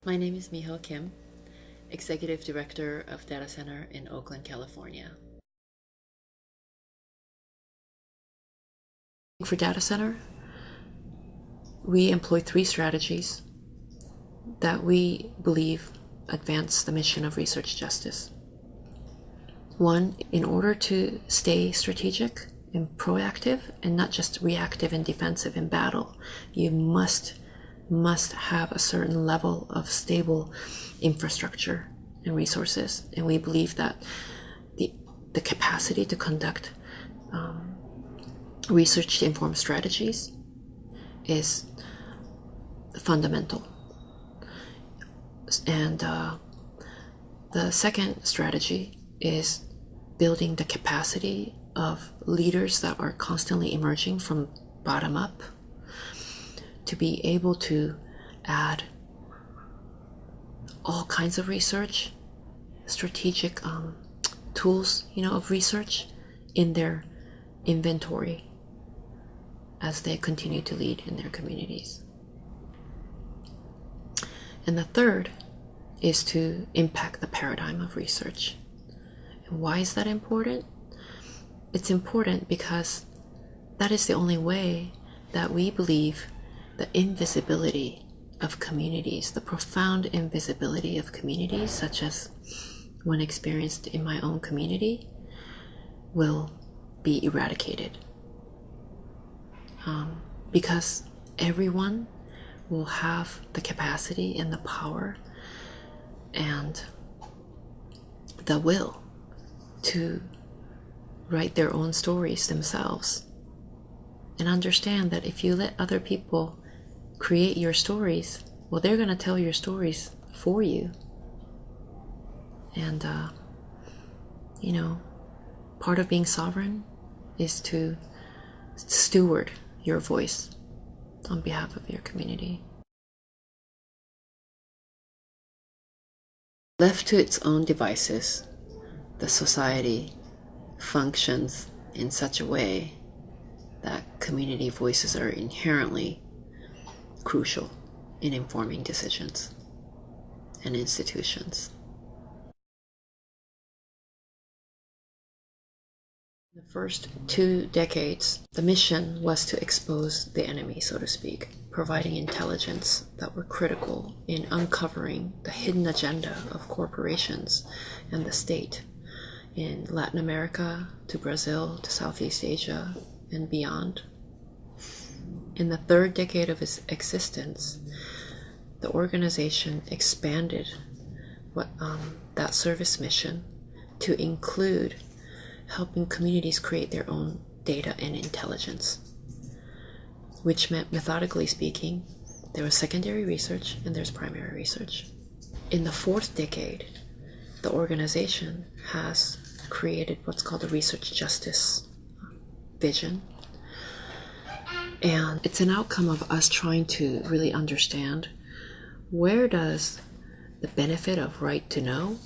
My name is Miho Kim, Executive Director of DataCenter in Oakland, California. For DataCenter, we employ 3 strategies that we believe advance the mission of research justice. 1, in order to stay strategic and proactive and not just reactive and defensive in battle, you must have a certain level of stable infrastructure and resources. And we believe that the capacity to conduct research to inform strategies is fundamental. And the second strategy is building the capacity of leaders that are constantly emerging from bottom up to be able to add all kinds of research, strategic tools, of research in their inventory as they continue to lead in their communities. And the third is to impact the paradigm of research. And why is that important? It's important because that is the only way that we believe the invisibility of communities, the profound invisibility of communities, such as one experienced in my own community, will be eradicated. Because everyone will have the capacity and the power and the will to write their own stories themselves, and understand that if you let other people create your stories, well, they're going to tell your stories for you. And part of being sovereign is to steward your voice on behalf of your community. Left to its own devices, the society functions in such a way that community voices are inherently crucial in informing decisions and institutions. The first 2 decades, the mission was to expose the enemy, so to speak, providing intelligence that were critical in uncovering the hidden agenda of corporations and the state in Latin America to Brazil to Southeast Asia and beyond. In the 3rd decade of its existence, the organization expanded that service mission to include helping communities create their own data and intelligence, which meant, methodically speaking, there was secondary research and there's primary research. In the 4th decade, the organization has created what's called a research justice vision. And it's an outcome of us trying to really understand, where does the benefit of right to know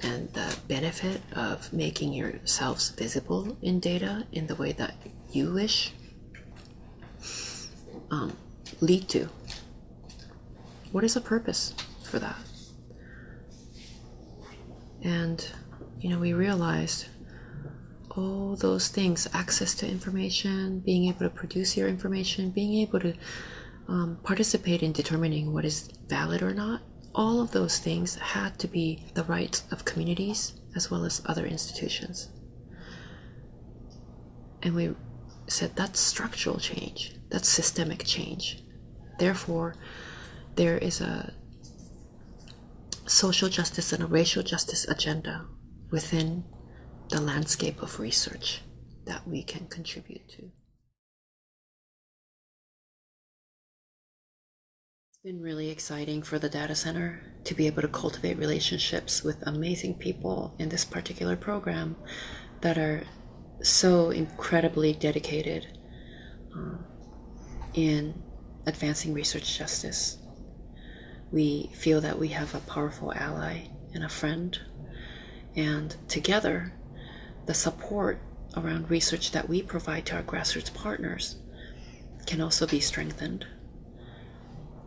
and the benefit of making yourselves visible in data in the way that you wish lead to? What is the purpose for that? And we realized all those things: access to information, being able to produce your information, being able to participate in determining what is valid or not. All of those things had to be the rights of communities as well as other institutions. And we said that's structural change, that's systemic change. Therefore, there is a social justice and a racial justice agenda within the landscape of research that we can contribute to. It's been really exciting for the data center to be able to cultivate relationships with amazing people in this particular program that are so incredibly dedicated in advancing research justice. We feel that we have a powerful ally and a friend, and together, the support around research that we provide to our grassroots partners can also be strengthened.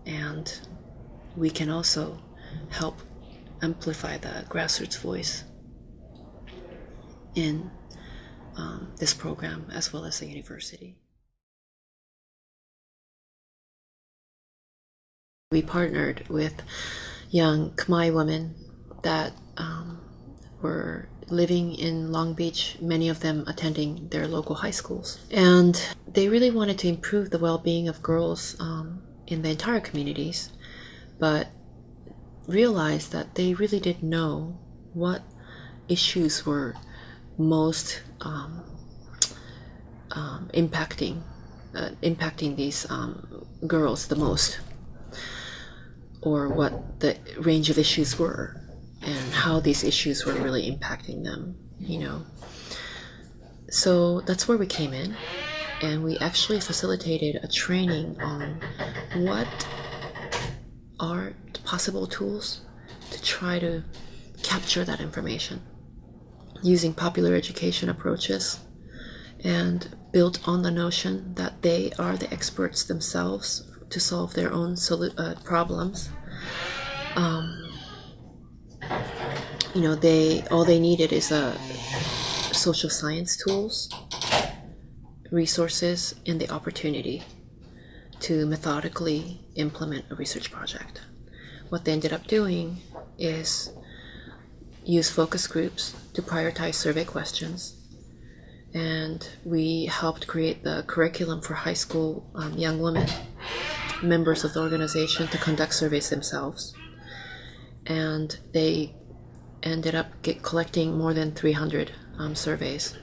And we can also help amplify the grassroots voice in this program as well as the university. We partnered with young Khmer women that were living in Long Beach, many of them attending their local high schools. And they really wanted to improve the well-being of girls in the entire communities, but realized that they really didn't know what issues were most impacting these girls the most, or what the range of issues were and how these issues were really impacting them, So that's where we came in, and we actually facilitated a training on what are the possible tools to try to capture that information using popular education approaches, and built on the notion that they are the experts themselves to solve their own problems. All they needed is social science tools, resources, and the opportunity to methodically implement a research project. What they ended up doing is use focus groups to prioritize survey questions, and we helped create the curriculum for high school young women, members of the organization, to conduct surveys themselves. And they ended up collecting more than 300 surveys.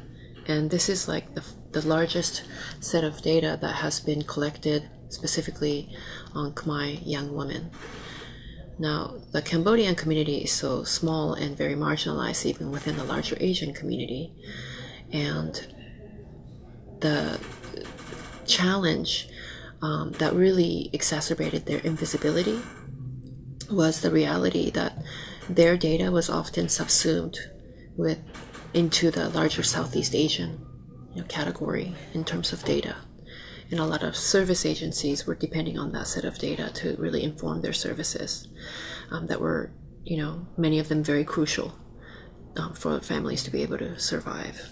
And this is like the largest set of data that has been collected specifically on Khmer young women. Now, the Cambodian community is so small and very marginalized even within the larger Asian community. And the challenge that really exacerbated their invisibility was the reality that their data was often subsumed into the larger Southeast Asian category in terms of data. And a lot of service agencies were depending on that set of data to really inform their services that were, many of them very crucial for families to be able to survive.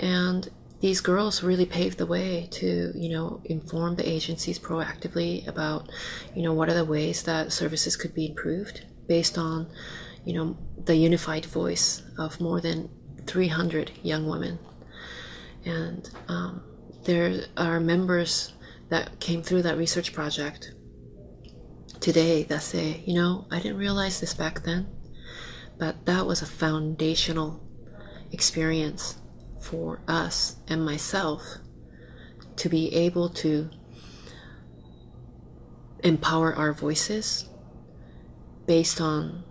And these girls really paved the way to, inform the agencies proactively about, what are the ways that services could be improved based on, the unified voice of more than 300 young women. And there are members that came through that research project today that say, I didn't realize this back then, but that was a foundational experience for us and myself to be able to empower our voices based on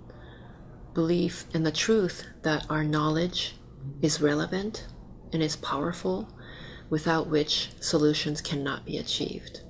belief in the truth that our knowledge is relevant and is powerful, without which solutions cannot be achieved.